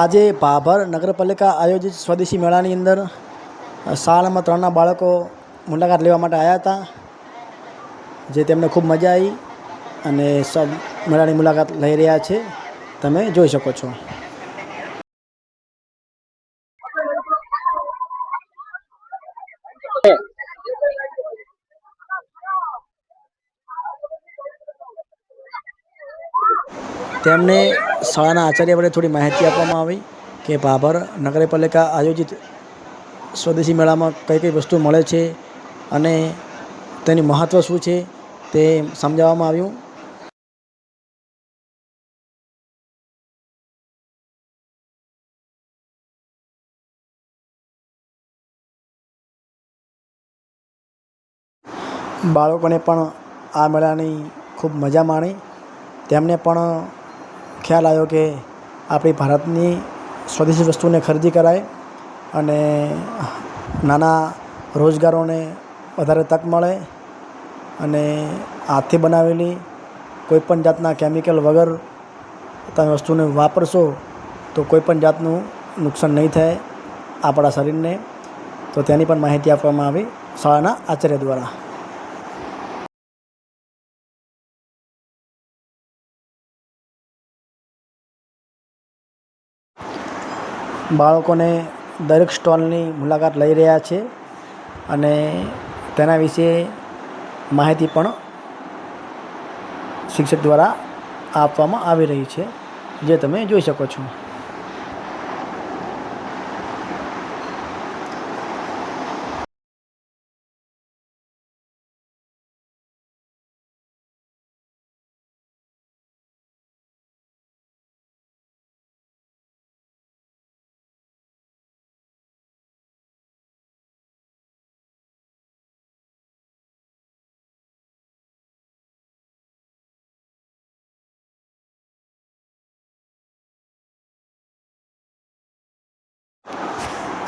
આજે ભાભર નગરપાલિકા આયોજિત સ્વદેશી મેળાની અંદર શાળા નંબર 3ના બાળકો મુલાકાત લેવા માટે આવ્યા હતા, જે તેમને ખૂબ મજા આવી અને સબ મેળાની મુલાકાત લઈ રહ્યા છે, તમે જોઈ શકો છો. તેમને શાળાના આચાર્ય વડે થોડી માહિતી આપવામાં આવી કે ભાભર નગરપાલિકા આયોજિત સ્વદેશી મેળામાં કઈ કઈ વસ્તુ મળે છે અને તેની મહત્ત્વ શું છે તે સમજાવવામાં આવ્યું. બાળકોને પણ આ મેળાની ખૂબ મજા માણી. તેમને પણ ખ્યાલ આવ્યો કે આપણી ભારતની સ્વદેશી વસ્તુને ખરીદી કરાય અને નાના રોજગારોને વધારે તક મળે અને હાથથી બનાવેલી કોઈપણ જાતના કેમિકલ વગર તમે વસ્તુને વાપરશો તો કોઈપણ જાતનું નુકસાન નહીં થાય આપણા શરીરને. તો તેની પણ માહિતી આપવામાં આવી શાળાના આચાર્ય દ્વારા. બાળકોને દરેક સ્ટોલની મુલાકાત લઈ રહ્યા છે અને તેના વિશે માહિતી પણ શિક્ષક દ્વારા આપવામાં આવી રહી છે, જે તમે જોઈ શકો છો.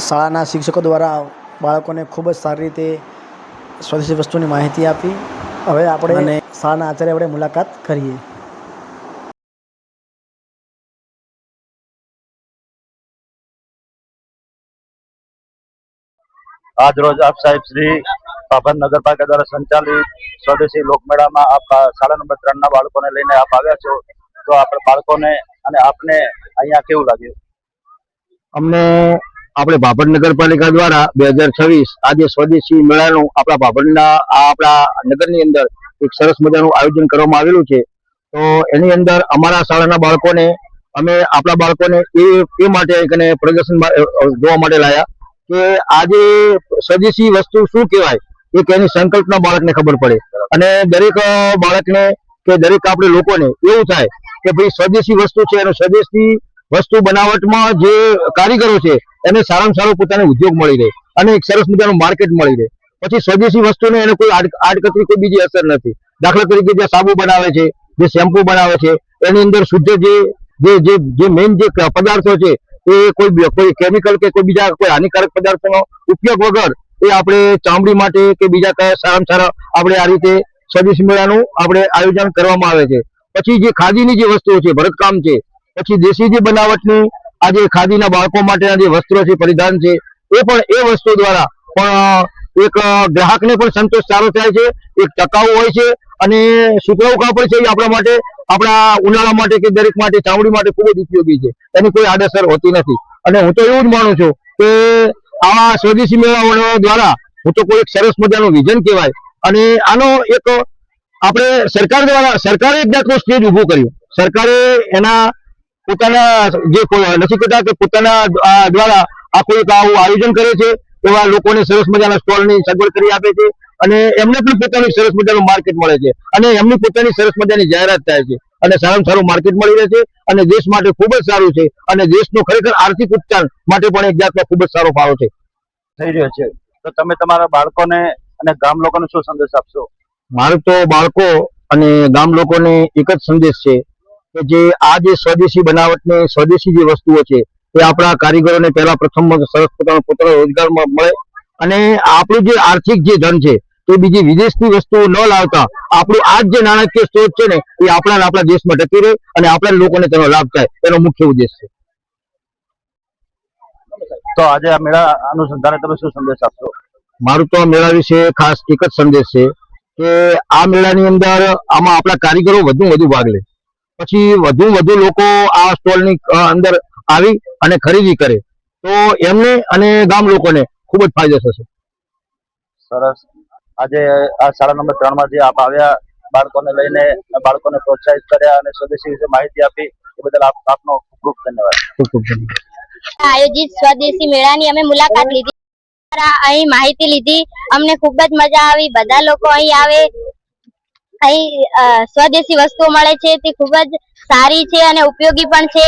શાળાના શિક્ષકો દ્વારા બાળકોને ખૂબ જ સારી રીતે સ્વદેશી વસ્તુની માહિતી આપી. હવે આપણે શાળાના આચાર્ય વડે મુલાકાત કરીએ. આજ રોજ આપ સાહેબ શ્રી ભાભર નગરપાલિકા દ્વારા સંચાલિત સ્વદેશી લોકમેળામાં આપ શાળા નંબર 3ના બાળકોને લઈને આપ આવ્યા છો, તો આપણે બાળકોને અને આપને અહીંયા કેવું લાગ્યું? અમને આપણે ભાભર નગરપાલિકા દ્વારા 2026 આજે સ્વદેશી મેળાનું આપણા ભાભરના આપણા નગરની અંદર એક સરસ મજાનું આયોજન કરવામાં આવેલું છે. તો એની અંદર અમારા શાળાના બાળકોને અમે આપણા બાળકોને એ માટે પ્રદર્શન જોવા માટે લાયા કે આજે સ્વદેશી વસ્તુ શું કહેવાય, એક એની સંકલ્પના બાળકને ખબર પડે અને દરેક બાળકને કે દરેક આપણે લોકોને એવું થાય કે ભાઈ સ્વદેશી વસ્તુ છે અને સ્વદેશી વસ્તુ બનાવટમાં જે કારીગરો છે એને સારામાં સારો પોતાને ઉદ્યોગ મળી રહે અને એક સરસ મજાનું માર્કેટ મળી રહે. પછી સ્વદેશી વસ્તુને એને કોઈ આડકતરી કોઈ બીજી અસર નથી. દાખલા તરીકે જે સાબુ બનાવે છે, જે શેમ્પુ બનાવે છે, એની અંદર શુદ્ધ જે મેઇન જે પદાર્થો છે એ કોઈ કેમિકલ કે કોઈ બીજા કોઈ હાનિકારક પદાર્થોનો ઉપયોગ વગર એ આપણે ચામડી માટે કે બીજા કયા સારામાં સારા આપણે આ રીતે સ્વદેશી મેળાનું આપણે આયોજન કરવામાં આવે છે. પછી જે ખાદીની જે વસ્તુઓ છે, ભરતકામ છે, પછી દેશી જે બનાવટની આજે ખાદીના બાળકો માટેના જે વસ્ત્રો છે, પરિધાન છે, એ પણ એ વસ્તુ દ્વારા પણ એક ગ્રાહકને પણ સંતોષ સારો થાય છે, એક ટકાઉ હોય છે અને સુતરાઉ કાપડ છે એ આપણા માટે આપણા ઉનાળા માટે કે દરેક માટે ચામડી માટે ખૂબ જ ઉપયોગી છે, એની કોઈ આડઅસર હોતી નથી. અને હું તો એવું જ માનું છું કે આવા સ્વદેશી મેળાઓ દ્વારા હું તો કોઈ એક સરસ મજાનું વિઝન કહેવાય અને આનો એક આપણે સરકારે એક જાતનું સ્ટેજ ઊભું કર્યું. સરકારે એના પોતાના જે નથી કહેતા કે પોતાના દ્વારા આ કોઈ આવું આયોજન કરે છે, એવા લોકોને સરસ મજાના સ્ટોલની સગવડ કરી આપે છે અને એમને પણ પોતાનું સરસ મજાનું માર્કેટ મળે છે અને એમની પોતાની સરસ મજાની જાહેરાત થાય છે અને સારામાં સારું માર્કેટ મળી રહે છે અને દેશ માટે ખૂબ જ સારું છે અને દેશનો ખરેખર આર્થિક ઉત્થાન માટે પણ એક જાતનો ખૂબ જ સારો ફાળો છે થઈ રહ્યો છે. તો તમે તમારા બાળકોને અને ગામ લોકોને શું સંદેશ આપશો? મારું તો બાળકો અને ગામ લોકોને એક જ સંદેશ છે કે જે આ જે સ્વદેશી બનાવટની સ્વદેશી જે વસ્તુઓ છે એ આપણા કારીગરોને પહેલા પ્રથમ સરસ પોતાનો રોજગાર મળે અને આપણું જે આર્થિક જે ધન છે એ બીજી વિદેશની વસ્તુઓ ન લાવતા આપણું આ જે નાણાકીય સ્ત્રોત છે ને એ આપણા દેશમાં ટકી રહે અને આપણા લોકોને તેનો લાભ થાય, એનો મુખ્ય ઉદ્દેશ છે. તો આજે આ મેળા અનુસંધાને તમે શું સંદેશ આપશો? મારું તો આ મેળા વિશે ખાસ એક જ સંદેશ છે કે આ મેળાની અંદર આમાં આપણા કારીગરો વધુ વધુ ભાગ લે, પછી વધુ લોકો આ સ્ટોલની અંદર આવી અને ખરીદી કરે તો એમને અને ગામ લોકોને ખૂબ જ ફાયદો થશે. સરસ. આજે આ શાળા નંબર 3 માં જે આપ આવ્યા, બાળકોને લઈને બાળકોને પ્રોત્સાહિત કર્યા અને સ્વદેશી વિશે માહિતી આપી એ બદલ આપનો ખૂબ ખૂબ ધન્યવાદ. ખૂબ ખૂબ ધન્યવાદ. આયોજિત સ્વદેશી મેળાની અમે મુલાકાત લીધી, અહીં માહિતી લીધી, અમને ખૂબ જ મજા આવી. બધા લોકો અહીં આવે, અહીં સ્વદેશી વસ્તુઓ મળે છે તે ખૂબ જ સારી છે અને ઉપયોગી પણ છે.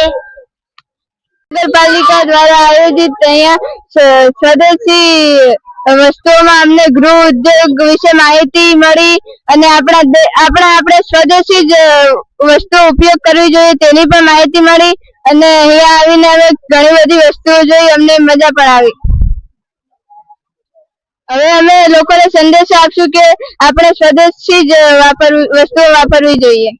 નગરપાલિકા દ્વારા આયોજિત અહીંયા સ્વદેશી વસ્તુઓમાં અમને ગૃહ ઉદ્યોગ વિશે માહિતી મળી અને આપણે સ્વદેશી જ વસ્તુઓ ઉપયોગ કરવી જોઈએ તેની પણ માહિતી મળી અને અહીંયા આવીને અમે ઘણી બધી વસ્તુઓ જોઈ, અમને મજા પણ આવી. હવે અમે લોકોને સંદેશ આપશું કે આપણે સ્વદેશી જ વસ્તુઓ વાપરવી જોઈએ.